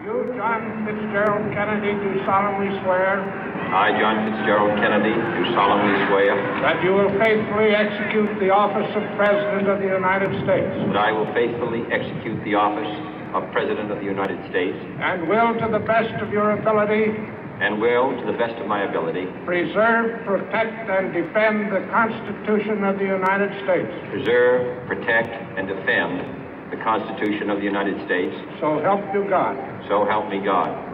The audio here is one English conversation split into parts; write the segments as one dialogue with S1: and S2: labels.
S1: You, John Fitzgerald Kennedy, do solemnly swear.
S2: I, John Fitzgerald Kennedy, do solemnly swear.
S1: That you will faithfully execute the office of President of the United States.
S2: That I will faithfully execute the office of President of the United States.
S1: And will, to the best of your ability.
S2: And will, to the best of my ability.
S1: Preserve, protect, and defend the Constitution of the United States.
S2: Preserve, protect, and defend the Constitution of the United States.
S1: So help you God.
S2: So help me God.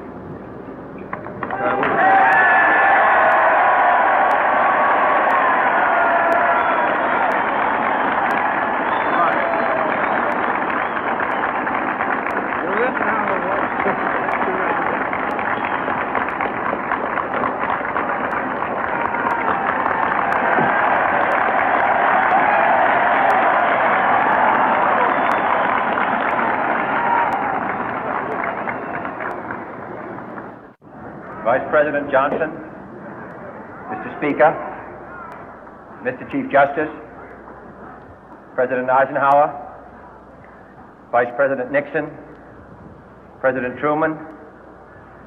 S3: Vice President Johnson, Mr. Speaker, Mr. Chief Justice, President Eisenhower, Vice President Nixon, President Truman,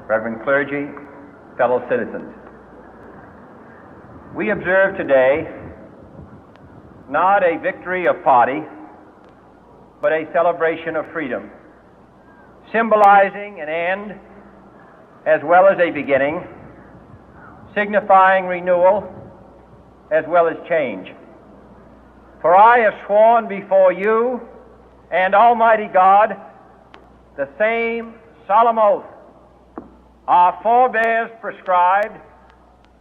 S3: Reverend clergy, fellow citizens. We observe today not a victory of party, but a celebration of freedom, symbolizing an end as well as a beginning, signifying renewal as well as change. For I have sworn before you and Almighty God the same solemn oath our forebears prescribed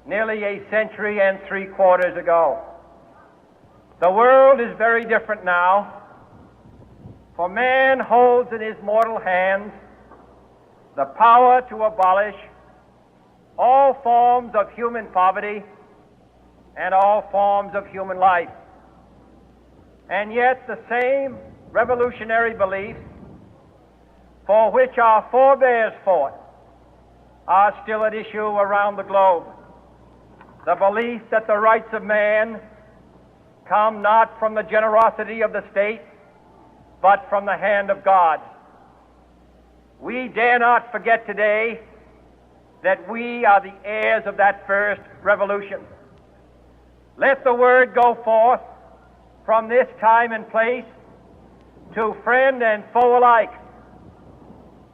S3: nearly a century and 3/4 ago. The world is very different now, for man holds in his mortal hands the power to abolish all forms of human poverty and all forms of human life. And yet the same revolutionary beliefs for which our forebears fought are still at issue around the globe. The belief that the rights of man come not from the generosity of the state, but from the hand of God. We dare not forget today that we are the heirs of that first revolution. Let the word go forth from this time and place to friend and foe alike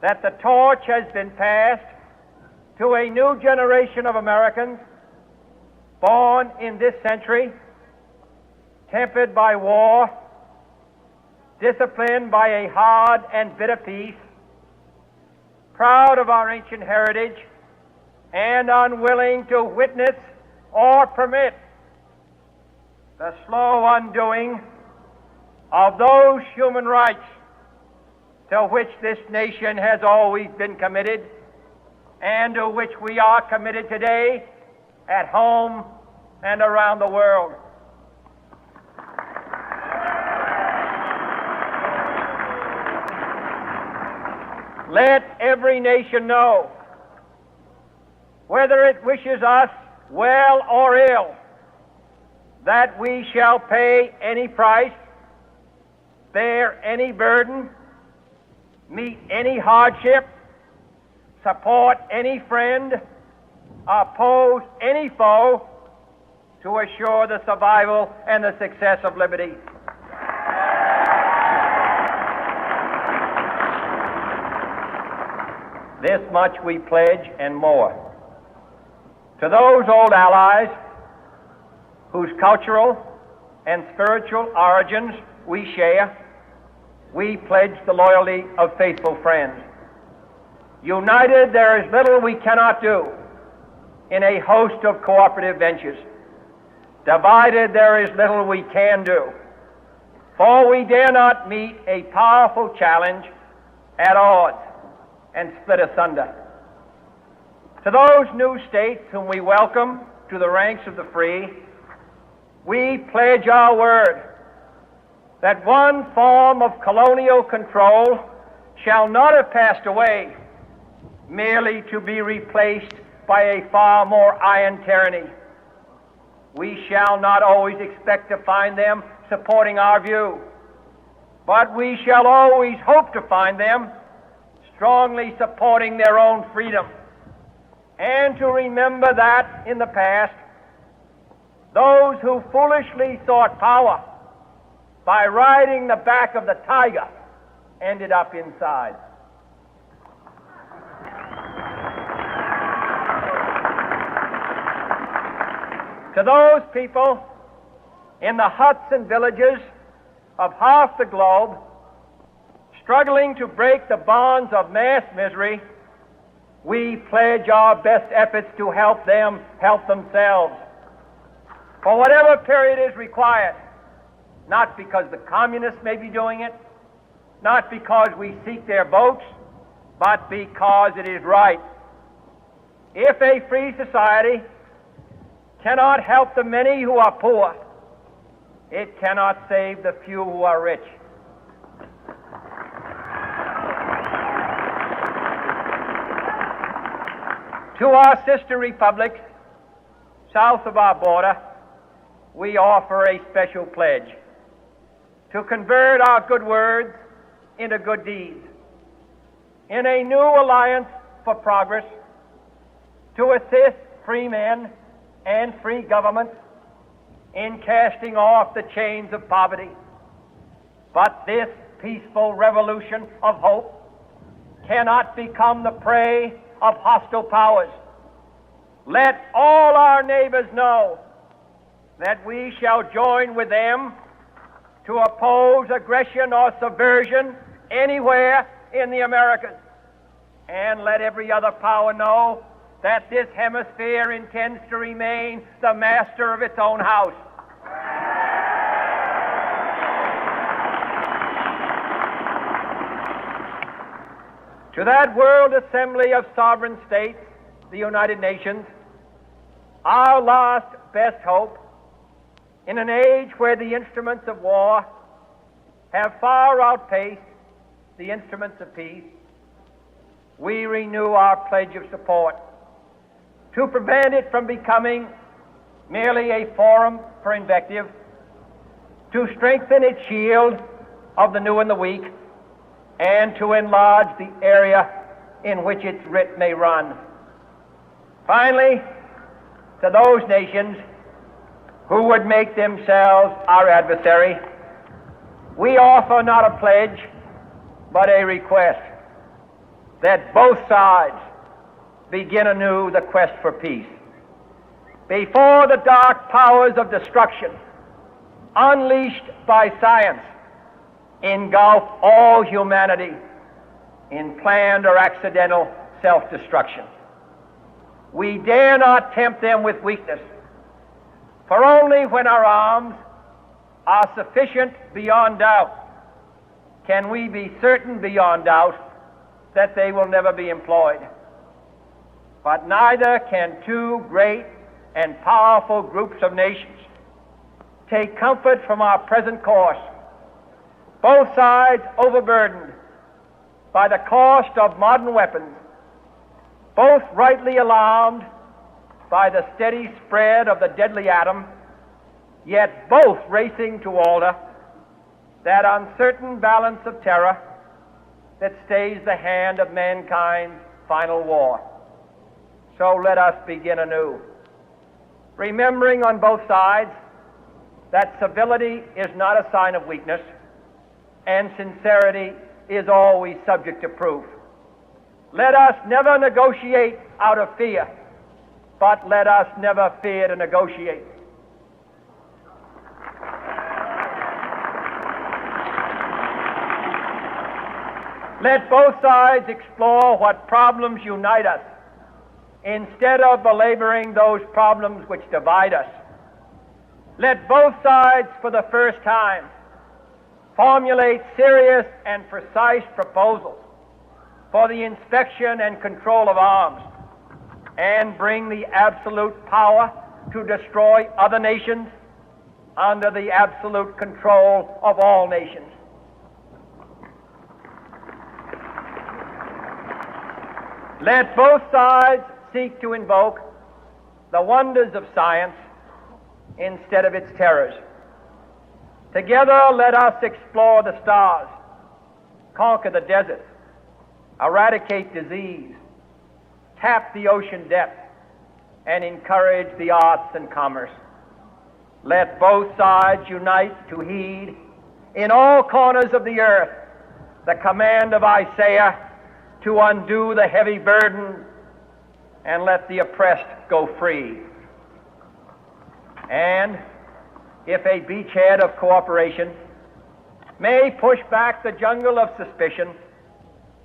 S3: that the torch has been passed to a new generation of Americans born in this century, tempered by war, disciplined by a hard and bitter peace, proud of our ancient heritage, and unwilling to witness or permit the slow undoing of those human rights to which this nation has always been committed and to which we are committed today at home and around the world. Let every nation know, whether it wishes us well or ill, that we shall pay any price, bear any burden, meet any hardship, support any friend, oppose any foe to assure the survival and the success of liberty. This much we pledge and more. To those old allies whose cultural and spiritual origins we share, we pledge the loyalty of faithful friends. United, there is little we cannot do in a host of cooperative ventures. Divided, there is little we can do, for we dare not meet a powerful challenge at odds and split asunder. To those new states whom we welcome to the ranks of the free, we pledge our word that one form of colonial control shall not have passed away, merely to be replaced by a far more iron tyranny. We shall not always expect to find them supporting our view, but we shall always hope to find them strongly supporting their own freedom, and to remember that in the past, those who foolishly sought power by riding the back of the tiger ended up inside. To those people in the huts and villages of half the globe struggling to break the bonds of mass misery, we pledge our best efforts to help them help themselves for whatever period is required, not because the communists may be doing it, not because we seek their votes, but because it is right. If a free society cannot help the many who are poor, it cannot save the few who are rich. To our sister republics south of our border, we offer a special pledge to convert our good words into good deeds, in a new alliance for progress, to assist free men and free governments in casting off the chains of poverty. But this peaceful revolution of hope cannot become the prey of hostile powers. Let all our neighbors know that we shall join with them to oppose aggression or subversion anywhere in the Americas. And let every other power know that this hemisphere intends to remain the master of its own house. To that World Assembly of Sovereign States, the United Nations, our last best hope, in an age where the instruments of war have far outpaced the instruments of peace, we renew our pledge of support to prevent it from becoming merely a forum for invective, to strengthen its shield of the new and the weak, and to enlarge the area in which its writ may run. Finally, to those nations who would make themselves our adversary, we offer not a pledge, but a request that both sides begin anew the quest for peace. Before the dark powers of destruction, unleashed by science, engulf all humanity in planned or accidental self-destruction, we dare not tempt them with weakness, for only when our arms are sufficient beyond doubt can we be certain beyond doubt that they will never be employed. But neither can two great and powerful groups of nations take comfort from our present course, both sides overburdened by the cost of modern weapons, both rightly alarmed by the steady spread of the deadly atom, yet both racing to alter that uncertain balance of terror that stays the hand of mankind's final war. So let us begin anew, remembering on both sides that civility is not a sign of weakness, and sincerity is always subject to proof. Let us never negotiate out of fear, but let us never fear to negotiate. Let both sides explore what problems unite us, instead of belaboring those problems which divide us. Let both sides, for the first time, formulate serious and precise proposals for the inspection and control of arms, and bring the absolute power to destroy other nations under the absolute control of all nations. Let both sides seek to invoke the wonders of science instead of its terrors. Together let us explore the stars, conquer the deserts, eradicate disease, tap the ocean depth, and encourage the arts and commerce. Let both sides unite to heed in all corners of the earth the command of Isaiah to undo the heavy burden and let the oppressed go free. And if a beachhead of cooperation may push back the jungle of suspicion,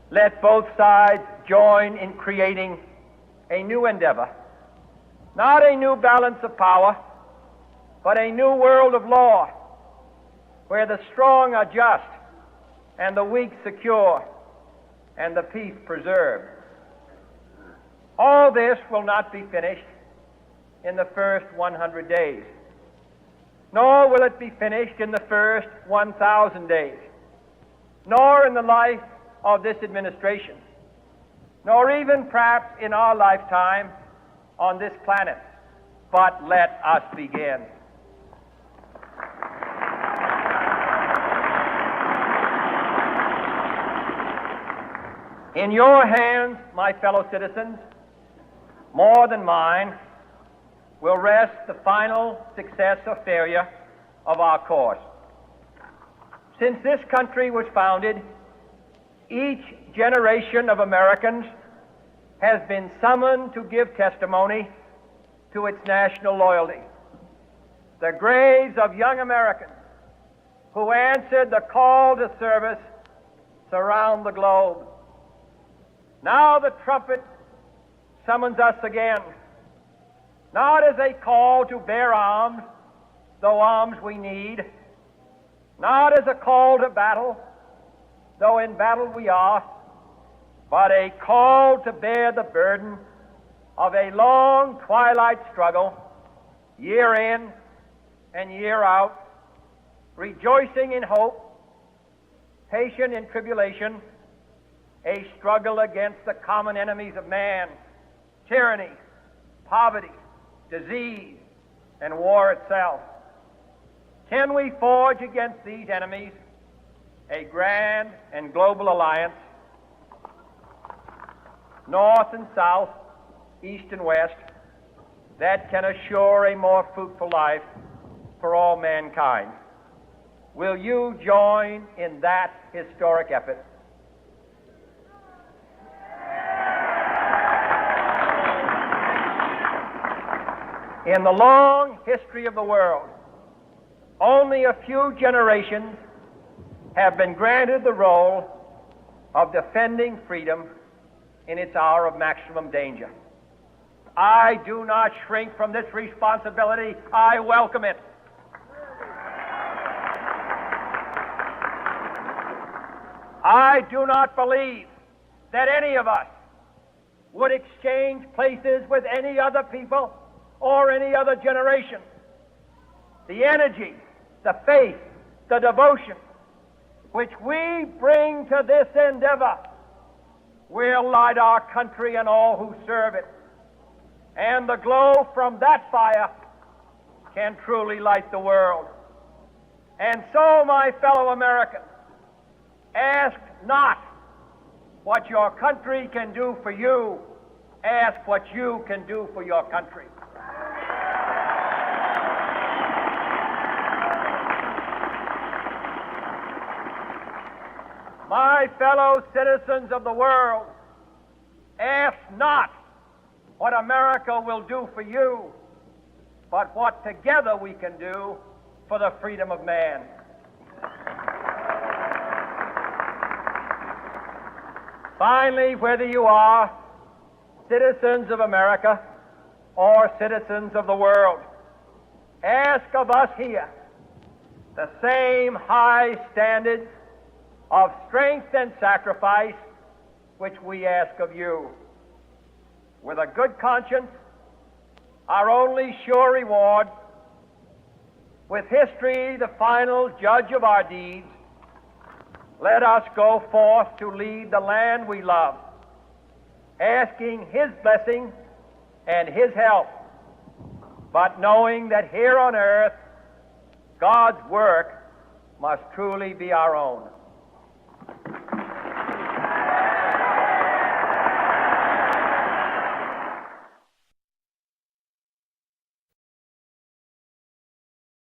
S3: let both sides join in creating a new endeavor, not a new balance of power, but a new world of law, where the strong are just and the weak secure and the peace preserved. All this will not be finished in the first 100 days, nor will it be finished in the first 1,000 days, nor in the life of this administration, nor even perhaps in our lifetime on this planet. But let us begin. In your hands, my fellow citizens, more than mine, will rest the final success or failure of our course. Since this country was founded, each generation of Americans has been summoned to give testimony to its national loyalty. The graves of young Americans who answered the call to service surround the globe. Now the trumpet summons us again, not as a call to bear arms, though arms we need, not as a call to battle, though in battle we are, but a call to bear the burden of a long twilight struggle, year in and year out, rejoicing in hope, patient in tribulation, a struggle against the common enemies of man, tyranny, poverty, disease, and war itself. Can we forge against these enemies a grand and global alliance, north and south, east and west, that can assure a more fruitful life for all mankind? Will you join in that historic effort? In the long history of the world, only a few generations have been granted the role of defending freedom in its hour of maximum danger. I do not shrink from this responsibility. I welcome it. I do not believe that any of us would exchange places with any other people or any other generation. The energy, the faith, the devotion which we bring to this endeavor will light our country and all who serve it. And the glow from that fire can truly light the world. And so, my fellow Americans, ask not what your country can do for you, ask what you can do for your country. My fellow citizens of the world, ask not what America will do for you, but what together we can do for the freedom of man. Finally, whether you are citizens of America or citizens of the world, ask of us here the same high standards of strength and sacrifice which we ask of you. With a good conscience, our only sure reward, with history the final judge of our deeds, let us go forth to lead the land we love, asking His blessing and His help, but knowing that here on earth God's work must truly be our own.